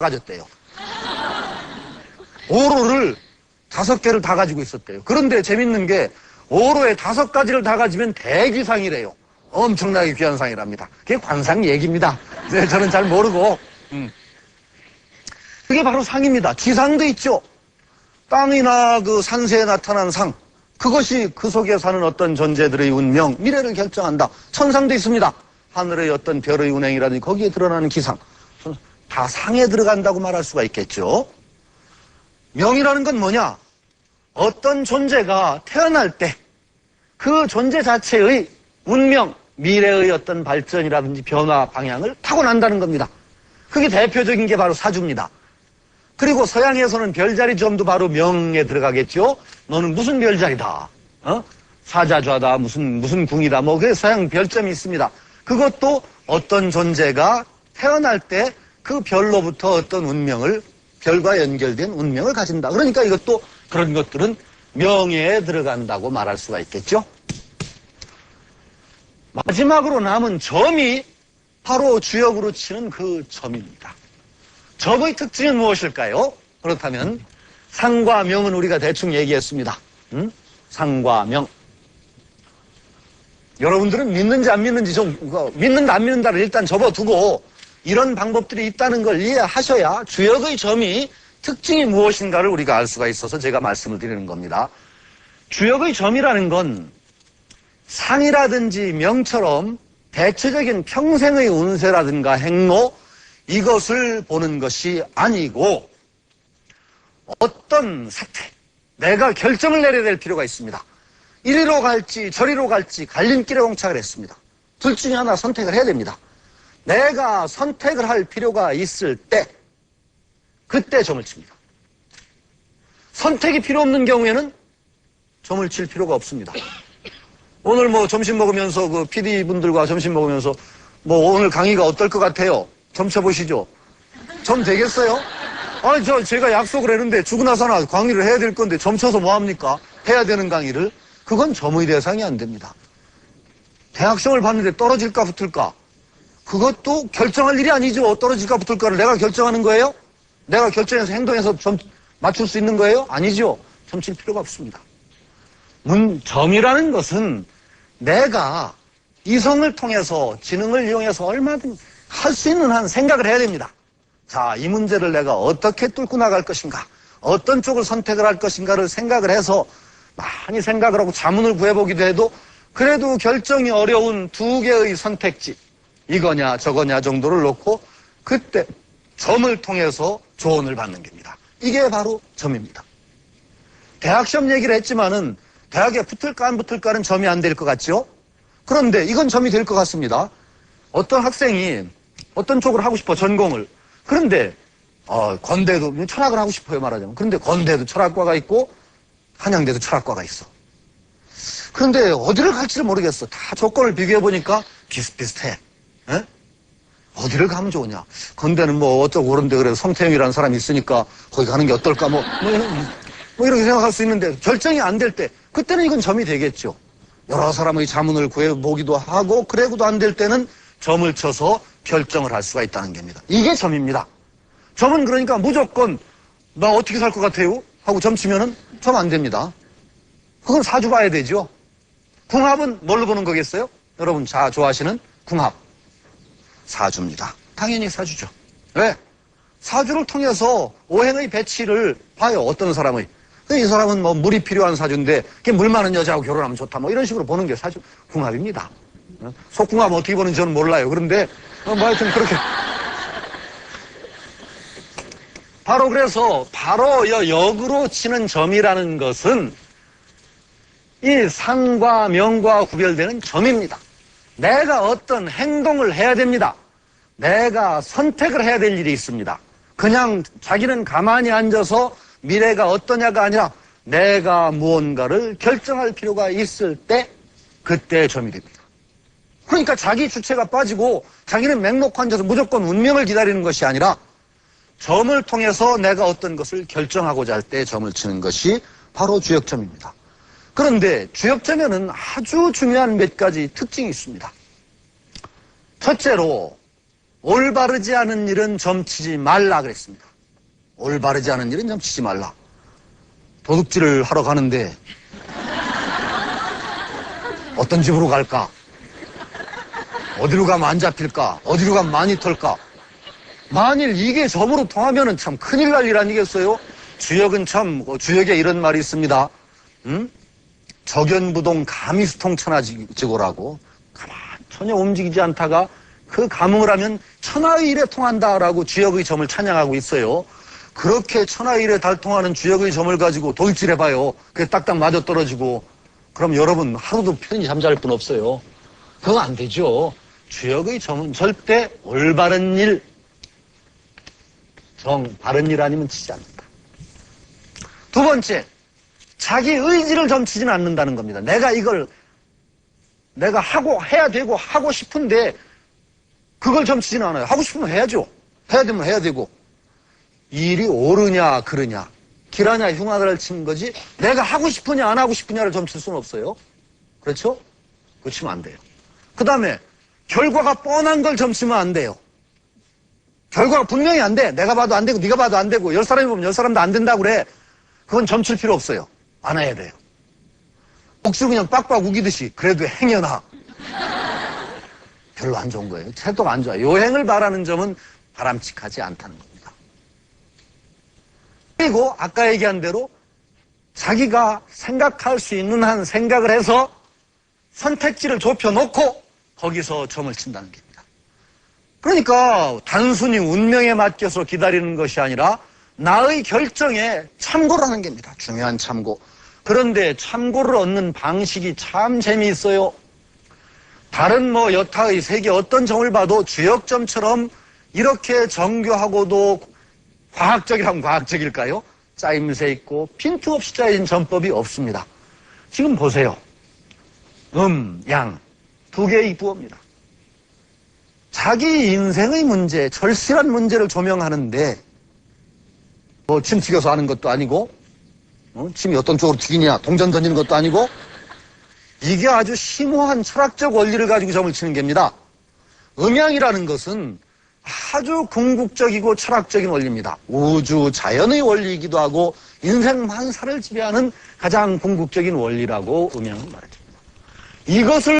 가졌대요. 오로를 5개를 다 가지고 있었대요. 그런데 재밌는 게 오로에 5가지를 다 가지면 대귀상이래요. 엄청나게 귀한 상이랍니다. 그게 관상 얘기입니다. 네, 저는 잘 모르고. 그게 바로 상입니다. 지상도 있죠. 땅이나 그 산세에 나타난 상. 그것이 그 속에 사는 어떤 존재들의 운명, 미래를 결정한다. 천상도 있습니다. 하늘의 어떤 별의 운행이라든지 거기에 드러나는 기상. 다 상에 들어간다고 말할 수가 있겠죠. 명이라는 건 뭐냐? 어떤 존재가 태어날 때 그 존재 자체의 운명, 미래의 어떤 발전이라든지 변화 방향을 타고난다는 겁니다. 그게 대표적인 게 바로 사주입니다. 그리고 서양에서는 별자리 점도 바로 명에 들어가겠죠. 너는 무슨 별자리다. 사자좌다, 무슨 궁이다. 뭐 그게 서양 별점이 있습니다. 그것도 어떤 존재가 태어날 때 그 별로부터 어떤 운명을, 별과 연결된 운명을 가진다. 그러니까 이것도 그런 것들은 명예에 들어간다고 말할 수가 있겠죠. 마지막으로 남은 점이 바로 주역으로 치는 그 점입니다. 점의 특징은 무엇일까요? 그렇다면 상과 명은 우리가 대충 얘기했습니다. 상과 명. 여러분들은 믿는지 안 믿는지 좀 믿는다 안 믿는다를 일단 접어두고 이런 방법들이 있다는 걸 이해하셔야 주역의 점이 특징이 무엇인가를 우리가 알 수가 있어서 제가 말씀을 드리는 겁니다. 주역의 점이라는 건 상이라든지 명처럼 대체적인 평생의 운세라든가 행로 이것을 보는 것이 아니고 어떤 사태, 내가 결정을 내려야 될 필요가 있습니다. 이리로 갈지 저리로 갈지 갈림길에 봉착을 했습니다. 둘 중에 하나 선택을 해야 됩니다. 내가 선택을 할 필요가 있을 때 그때 점을 칩니다. 선택이 필요 없는 경우에는 점을 칠 필요가 없습니다. 오늘 뭐 점심 먹으면서 그 PD분들과 점심 먹으면서 뭐 오늘 강의가 어떨 것 같아요? 점 쳐보시죠. 점 되겠어요? 아니 제가 약속을 했는데 죽으나서나 강의를 해야 될 건데 점 쳐서 뭐합니까? 해야 되는 강의를. 그건 점의 대상이 안 됩니다. 대학 시험을 봤는데 떨어질까 붙을까? 그것도 결정할 일이 아니죠. 떨어질까 붙을까를 내가 결정하는 거예요? 내가 결정해서 행동해서 점 맞출 수 있는 거예요? 아니죠. 점 칠 필요가 없습니다. 점이라는 것은 내가 이성을 통해서 지능을 이용해서 얼마든 할 수 있는 한 생각을 해야 됩니다. 자, 이 문제를 내가 어떻게 뚫고 나갈 것인가, 어떤 쪽을 선택을 할 것인가를 생각을 해서 많이 생각을 하고 자문을 구해보기도 해도 그래도 결정이 어려운 2개의 선택지, 이거냐 저거냐 정도를 놓고 그때 점을 통해서 조언을 받는 겁니다. 이게 바로 점입니다. 대학 시험 얘기를 했지만은 대학에 붙을까 안 붙을까는 점이 안 될 것 같죠? 그런데 이건 점이 될 것 같습니다. 어떤 학생이 어떤 쪽을 하고 싶어, 전공을. 그런데 건대도 철학을 하고 싶어요, 말하자면. 그런데 건대도 철학과가 있고 한양대도 철학과가 있어. 그런데 어디를 갈지를 모르겠어. 다 조건을 비교해보니까 비슷비슷해. 에? 어디를 가면 좋으냐. 건대는 뭐 어쩌고 그런데 그래도 성태형이라는 사람이 있으니까 거기 가는 게 어떨까 뭐 이렇게 생각할 수 있는데 결정이 안 될 때 그때는 이건 점이 되겠죠. 여러 사람의 자문을 구해보기도 하고 그래도 안 될 때는 점을 쳐서 결정을 할 수가 있다는 겁니다. 이게 점입니다. 점은 그러니까 무조건 나 어떻게 살 것 같아요? 하고 점 치면은 점 안 됩니다. 그건 사주 봐야 되죠. 궁합은 뭘로 보는 거겠어요? 여러분 좋아하시는 궁합. 사주입니다. 당연히 사주죠. 왜? 사주를 통해서 오행의 배치를 봐요. 어떤 사람의. 이 사람은 뭐 물이 필요한 사주인데 물 많은 여자하고 결혼하면 좋다. 뭐 이런 식으로 보는 게 사주 궁합입니다. 속궁합은 어떻게 보는지 저는 몰라요. 그런데 뭐 하여튼 그렇게. 바로 그래서 바로 역으로 치는 점이라는 것은 이 상과 명과 구별되는 점입니다. 내가 어떤 행동을 해야 됩니다. 내가 선택을 해야 될 일이 있습니다. 그냥 자기는 가만히 앉아서 미래가 어떠냐가 아니라 내가 무언가를 결정할 필요가 있을 때 그때 점이 됩니다. 그러니까 자기 주체가 빠지고 자기는 맹목고 앉아서 무조건 운명을 기다리는 것이 아니라 점을 통해서 내가 어떤 것을 결정하고자 할 때 점을 치는 것이 바로 주역점입니다. 그런데 주역점에는 아주 중요한 몇 가지 특징이 있습니다. 첫째로 올바르지 않은 일은 점치지 말라 그랬습니다. 올바르지 않은 일은 점치지 말라. 도둑질을 하러 가는데 어떤 집으로 갈까? 어디로 가면 안 잡힐까? 어디로 가면 많이 털까? 만일 이게 점으로 통하면 참 큰일 날 일 아니겠어요? 주역은 참, 주역에 이런 말이 있습니다. 적연부동 가미수통천하지고라고. 가만 전혀 움직이지 않다가 그 감흥을 하면 천하의 일에 통한다라고 주역의 점을 찬양하고 있어요. 그렇게 천하의 일에 달통하는 주역의 점을 가지고 도둑질해봐요. 그게 딱딱 맞아떨어지고 그럼 여러분 하루도 편히 잠잘 분 없어요. 그건 안 되죠. 주역의 점은 절대 올바른 일, 바른 일 아니면 치지 않는다. 두 번째, 자기 의지를 점치지는 않는다는 겁니다. 내가 이걸 내가 해야 되고 하고 싶은데 그걸 점치지는 않아요. 하고 싶으면 해야죠. 해야 되면 해야 되고. 일이 옳으냐 그르냐 기라냐 흉하다를 치는 거지 내가 하고 싶으냐 안 하고 싶으냐를 점칠 수는 없어요. 그렇죠? 그거 치면 안 돼요. 그 다음에 결과가 뻔한 걸 점치면 안 돼요. 결과가 분명히 안 돼. 내가 봐도 안 되고 네가 봐도 안 되고 10사람이 보면 10사람도 안 된다고 그래. 그건 점칠 필요 없어요. 안 해야 돼요. 목줄 그냥 빡빡 우기듯이 그래도 행여나 별로 안 좋은 거예요. 태도가 안 좋아요. 요행을 바라는 점은 바람직하지 않다는 겁니다. 그리고 아까 얘기한 대로 자기가 생각할 수 있는 한 생각을 해서 선택지를 좁혀놓고 거기서 점을 친다는 겁니다. 그러니까 단순히 운명에 맡겨서 기다리는 것이 아니라 나의 결정에 참고를 하는 겁니다. 중요한 참고. 그런데 참고를 얻는 방식이 참 재미있어요. 다른 여타의 세계 어떤 점을 봐도 주역점처럼 이렇게 정교하고도 과학적이라면 과학적일까요? 짜임새 있고 빈틈 없이 짜여진 점법이 없습니다. 지금 보세요. 양 두 개의 부어입니다. 자기 인생의 문제, 절실한 문제를 조명하는데 침 튀겨서 하는 것도 아니고 침이 어떤 쪽으로 튀기냐 동전 던지는 것도 아니고 이게 아주 심오한 철학적 원리를 가지고 점을 치는 겁니다. 음양이라는 것은 아주 궁극적이고 철학적인 원리입니다. 우주, 자연의 원리이기도 하고 인생 만사를 지배하는 가장 궁극적인 원리라고 음양은 말해줍니다. 이것을